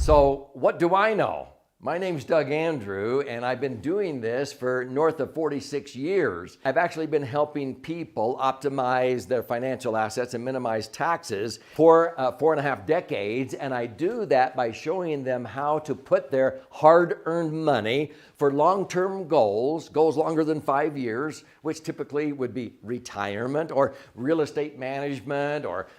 So what do I know? My name's Doug Andrew, and I've been doing this for north of 46 years. I've actually been helping people optimize their financial assets and minimize taxes for 4.5 decades, and I do that by showing them how to put their hard-earned money for long-term goals longer than 5 years, which typically would be retirement or real estate management or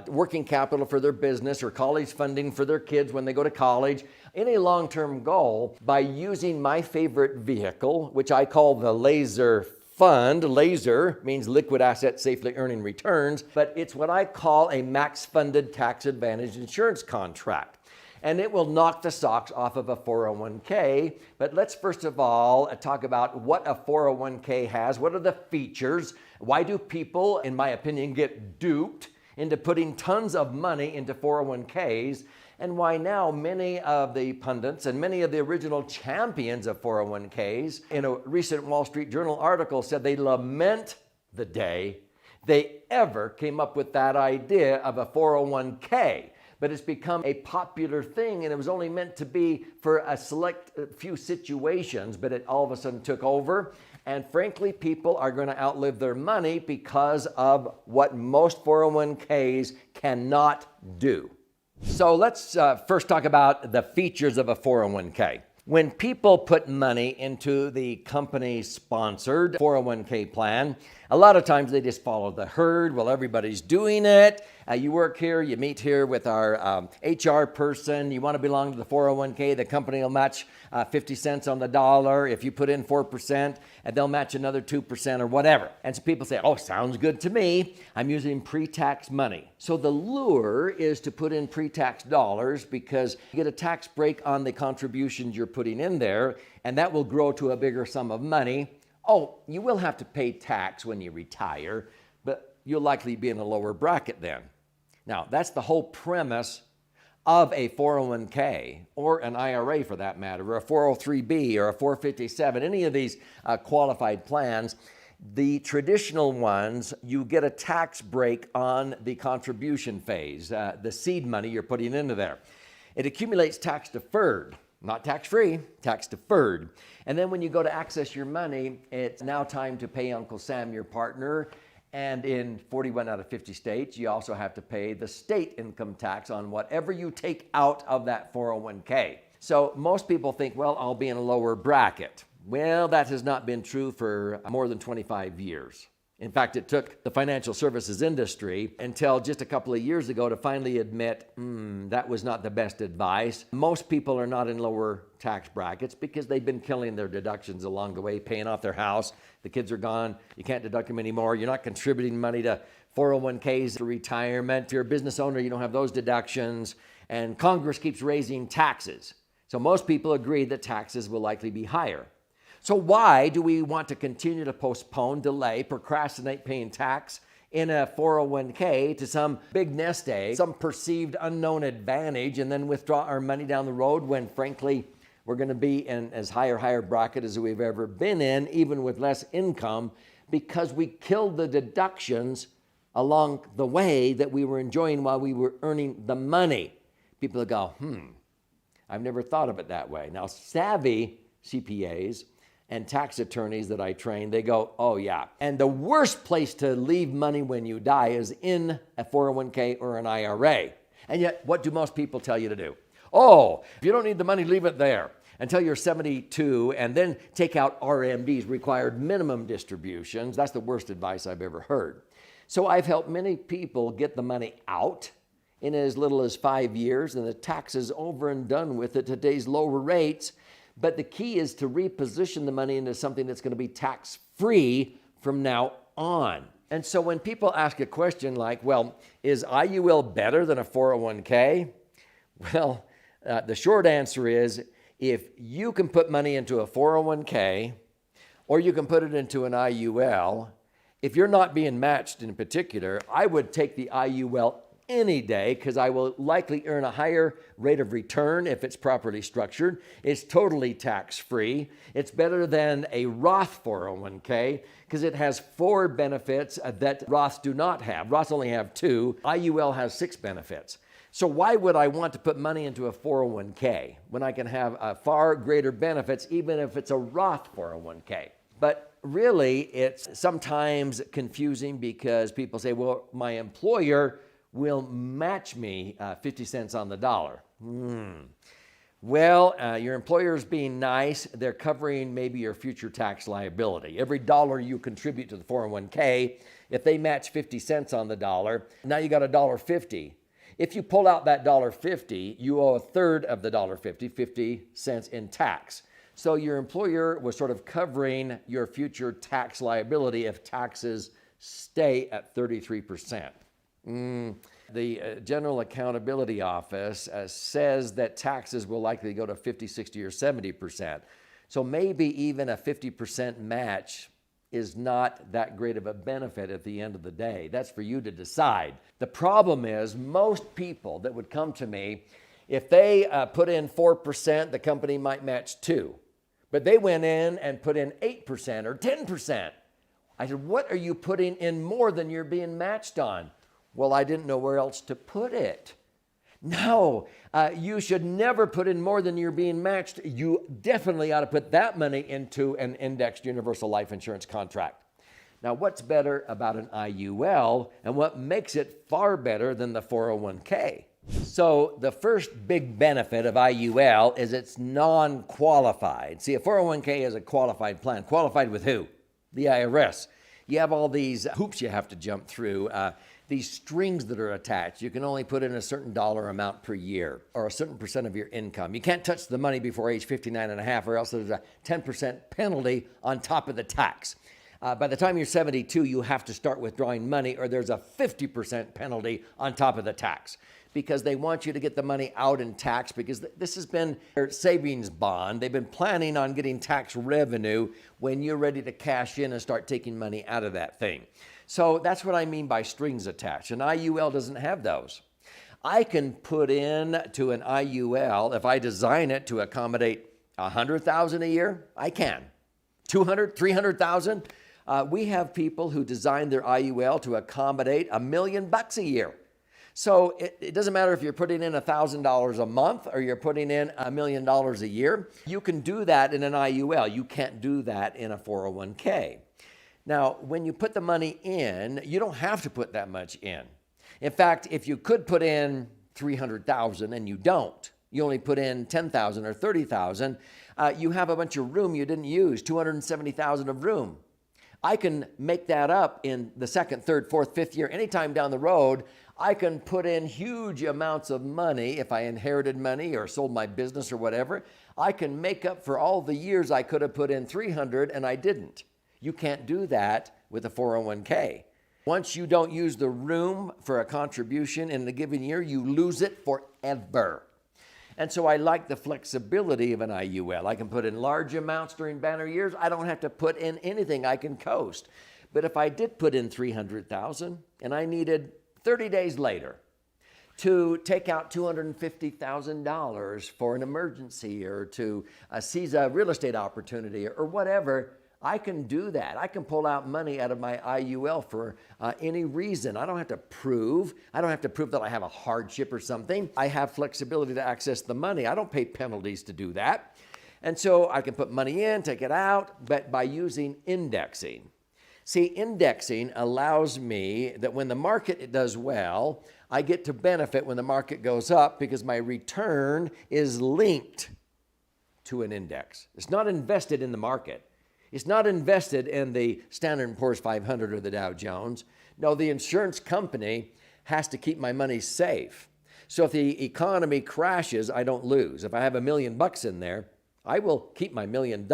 working capital for their business or college funding for their kids when they go to college. Any long-term goal by using my favorite vehicle, which I call the laser fund. Laser means liquid asset safely earning returns, but it's what I call a max funded tax advantage insurance contract. And it will knock the socks off of a 401k. But let's first of all talk about what a 401k has. What are the features? Why do people, in my opinion, get duped into putting tons of money into 401ks? And why now many of the pundits and many of the original champions of 401ks in a recent Wall Street Journal article said they lament the day they ever came up with that idea of a 401k. But it's become a popular thing, and it was only meant to be for a select few situations, but it all of a sudden took over. And frankly, people are going to outlive their money because of what most 401ks cannot do. So let's first talk about the features of a 401k. When people put money into the company-sponsored 401k plan, a lot of times they just follow the herd. Well, everybody's doing it. You work here, you meet here with our HR person. You want to belong to the 401k. The company will match 50 cents on the dollar. If you put in 4%, and they'll match another 2% or whatever. And so people say, oh, sounds good to me. I'm using pre-tax money. So the lure is to put in pre-tax dollars because you get a tax break on the contributions you're putting in there, and that will grow to a bigger sum of money. Oh, you will have to pay tax when you retire, but you'll likely be in a lower bracket then. Now, that's the whole premise of a 401k or an IRA for that matter, or a 403b or a 457, any of these qualified plans. The traditional ones, you get a tax break on the contribution phase, the seed money you're putting into there. It accumulates tax deferred, not tax free, tax deferred. And then when you go to access your money, it's now time to pay Uncle Sam, your partner. And in 41 out of 50 states, you also have to pay the state income tax on whatever you take out of that 401k. So most people think, well, I'll be in a lower bracket. Well, that has not been true for more than 25 years. In fact, it took the financial services industry until just a couple of years ago to finally admit, that was not the best advice. Most people are not in lower tax brackets because they've been killing their deductions along the way, paying off their house. The kids are gone. You can't deduct them anymore. You're not contributing money to 401ks for retirement. If you're a business owner, you don't have those deductions. And Congress keeps raising taxes. So most people agree that taxes will likely be higher. So why do we want to continue to postpone, delay, procrastinate paying tax in a 401k to some big nest egg, some perceived unknown advantage, and then withdraw our money down the road when, frankly, we're going to be in as higher bracket as we've ever been in, even with less income, because we killed the deductions along the way that we were enjoying while we were earning the money. People go, I've never thought of it that way. Now, savvy CPAs and tax attorneys that I train, they go, oh yeah. And the worst place to leave money when you die is in a 401k or an IRA. And yet, what do most people tell you to do? Oh, if you don't need the money, leave it there until you're 72 and then take out RMDs, required minimum distributions. That's the worst advice I've ever heard. So I've helped many people get the money out in as little as 5 years, and the tax is over and done with at today's lower rates. But the key is to reposition the money into something that's going to be tax-free from now on. And so when people ask a question like, well, is IUL better than a 401k? Well, the short answer is, if you can put money into a 401k or you can put it into an IUL, if you're not being matched in particular, I would take the IUL any day because I will likely earn a higher rate of return if it's properly structured. It's totally tax-free. It's better than a Roth 401k because it has 4 benefits that Roths do not have. Roths only have 2. IUL has 6 benefits. So why would I want to put money into a 401k when I can have far greater benefits even if it's a Roth 401k? But really, it's sometimes confusing because people say, well, my employer will match me 50 cents on the dollar. Well, your employer's being nice. They're covering maybe your future tax liability. Every dollar you contribute to the 401k, if they match 50 cents on the dollar, now you got $1.50. If you pull out that $1.50, you owe a third of the $1.50, 50 cents in tax. So your employer was sort of covering your future tax liability if taxes stay at 33%. The General Accountability Office says that taxes will likely go to 50, 60, or 70%. So maybe even a 50% match is not that great of a benefit at the end of the day. That's for you to decide. The problem is most people that would come to me, if they put in 4%, the company might match 2%. But they went in and put in 8% or 10%. I said, what are you putting in more than you're being matched on? Well, I didn't know where else to put it. No, you should never put in more than you're being matched. You definitely ought to put that money into an indexed universal life insurance contract. Now, what's better about an IUL and what makes it far better than the 401k? So the first big benefit of IUL is it's non-qualified. See, a 401k is a qualified plan. Qualified with who? The IRS. You have all these hoops you have to jump through, these strings that are attached. You can only put in a certain dollar amount per year or a certain percent of your income. You can't touch the money before age 59 and a half or else there's a 10% penalty on top of the tax. By the time you're 72, you have to start withdrawing money or there's a 50% penalty on top of the tax, because they want you to get the money out in tax, because this has been their savings bond. They've been planning on getting tax revenue when you're ready to cash in and start taking money out of that thing. So that's what I mean by strings attached. An IUL doesn't have those. I can put in to an IUL, if I design it to accommodate $100,000 a year, I can. 200, 300,000. We have people who design their IUL to accommodate $1 million a year. So it doesn't matter if you're putting in $1,000 a month or you're putting in $1 million a year. You can do that in an IUL. You can't do that in a 401k. Now, when you put the money in, you don't have to put that much in. In fact, if you could put in $300,000 and you don't, you only put in $10,000 or $30,000, you have a bunch of room you didn't use, $270,000 of room. I can make that up in the second, third, fourth, fifth year. Anytime down the road, I can put in huge amounts of money. If I inherited money or sold my business or whatever, I can make up for all the years I could have put in 300 and I didn't. You can't do that with a 401k. Once you don't use the room for a contribution in a given year, you lose it forever. And so I like the flexibility of an IUL. I can put in large amounts during banner years. I don't have to put in anything. I can coast. But if I did put in $300,000 and I needed 30 days later to take out $250,000 for an emergency or to seize a real estate opportunity or whatever, I can do that. I can pull out money out of my IUL for any reason. I don't have to prove. I don't have to prove that I have a hardship or something. I have flexibility to access the money. I don't pay penalties to do that. And so I can put money in, take it out, but by using indexing. See, indexing allows me that when the market does well, I get to benefit when the market goes up because my return is linked to an index. It's not invested in the market. It's not invested in the Standard & Poor's 500 or the Dow Jones. No, the insurance company has to keep my money safe. So if the economy crashes, I don't lose. If I have $1 million in there, I will keep my $1 million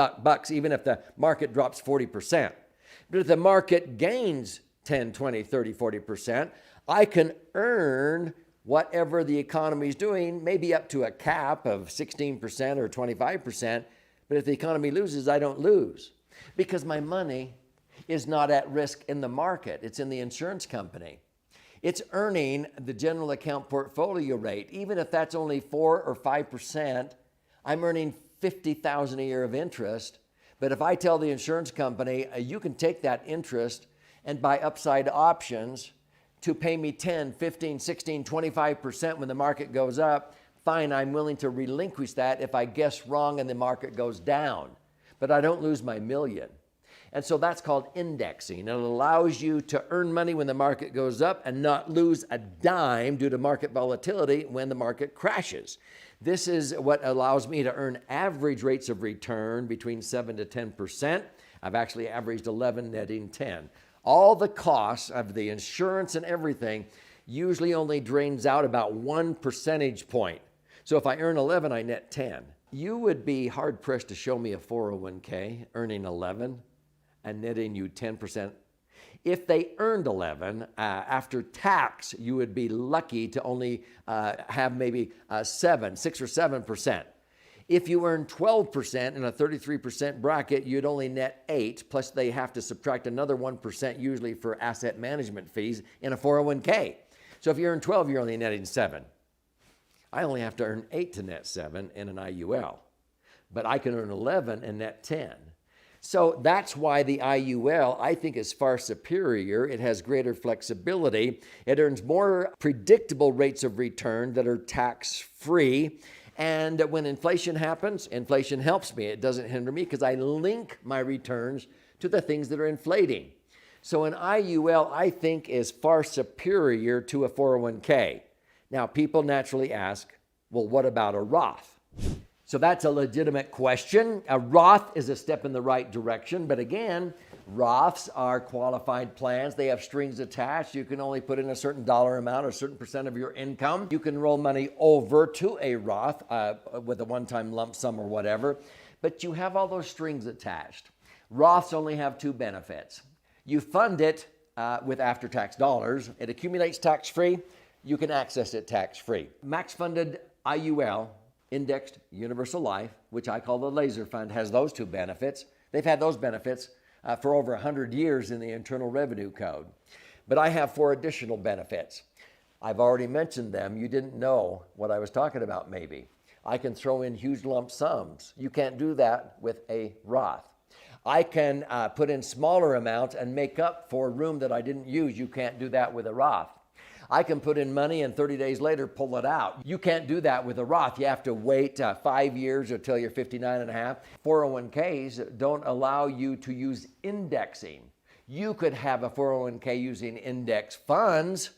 even if the market drops 40%. But if the market gains 10, 20, 30, 40%, I can earn whatever the economy is doing, maybe up to a cap of 16% or 25%. But if the economy loses, I don't lose, because my money is not at risk in the market. It's in the insurance company. It's earning the general account portfolio rate. Even if that's only 4 or 5%, I'm earning $50,000 a year of interest. But if I tell the insurance company, you can take that interest and buy upside options to pay me 10, 15, 16, 25% when the market goes up, fine, I'm willing to relinquish that if I guess wrong and the market goes down. But I don't lose my million. And so that's called indexing. It allows you to earn money when the market goes up and not lose a dime due to market volatility when the market crashes. This is what allows me to earn average rates of return between 7 to 10%. I've actually averaged 11, netting 10. All the costs of the insurance and everything usually only drains out about 1 percentage point. So if I earn 11, I net 10. You would be hard pressed to show me a 401k earning 11 and netting you 10%. If they earned 11, after tax, you would be lucky to only have maybe 6 or 7%. If you earn 12% in a 33% bracket, you'd only net 8, plus they have to subtract another 1% usually for asset management fees in a 401k. So if you earn 12, you're only netting 7. I only have to earn 8 to net 7 in an IUL, but I can earn 11 and net 10. So that's why the IUL, I think, is far superior. It has greater flexibility. It earns more predictable rates of return that are tax-free. And when inflation happens, inflation helps me. It doesn't hinder me because I link my returns to the things that are inflating. So an IUL, I think, is far superior to a 401k. Now, people naturally ask, well, what about a Roth? So that's a legitimate question. A Roth is a step in the right direction, but again, Roths are qualified plans. They have strings attached. You can only put in a certain dollar amount or a certain percent of your income. You can roll money over to a Roth with a one-time lump sum or whatever, but you have all those strings attached. Roths only have 2 benefits. You fund it with after-tax dollars. It accumulates tax-free. You can access it tax-free. Max-funded IUL, Indexed Universal Life, which I call the laser fund, has those 2 benefits. They've had those benefits for over 100 years in the Internal Revenue Code. But I have 4 additional benefits. I've already mentioned them. You didn't know what I was talking about maybe. I can throw in huge lump sums. You can't do that with a Roth. I can put in smaller amounts and make up for room that I didn't use. You can't do that with a Roth. I can put in money and 30 days later pull it out. You can't do that with a Roth. You have to wait 5 years until you're 59 and a half. 401ks don't allow you to use indexing. You could have a 401k using index funds.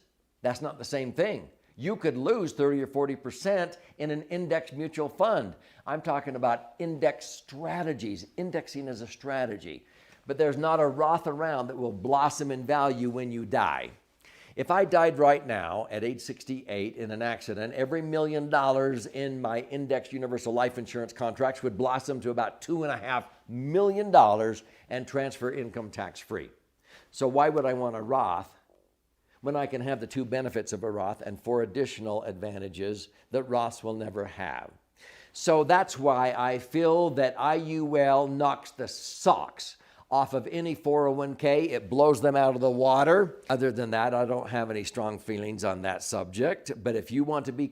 That's not the same thing. You could lose 30 or 40% in an index mutual fund. I'm talking about index strategies. Indexing is a strategy. But there's not a Roth around that will blossom in value when you die. If I died right now at age 68 in an accident, every $1 million in my indexed universal life insurance contracts would blossom to about $2.5 million and transfer income tax-free. So why would I want a Roth when I can have the 2 benefits of a Roth and 4 additional advantages that Roths will never have? So that's why I feel that IUL knocks the socks off of any 401k. It blows them out of the water. Other than that, I don't have any strong feelings on that subject. But if you want to be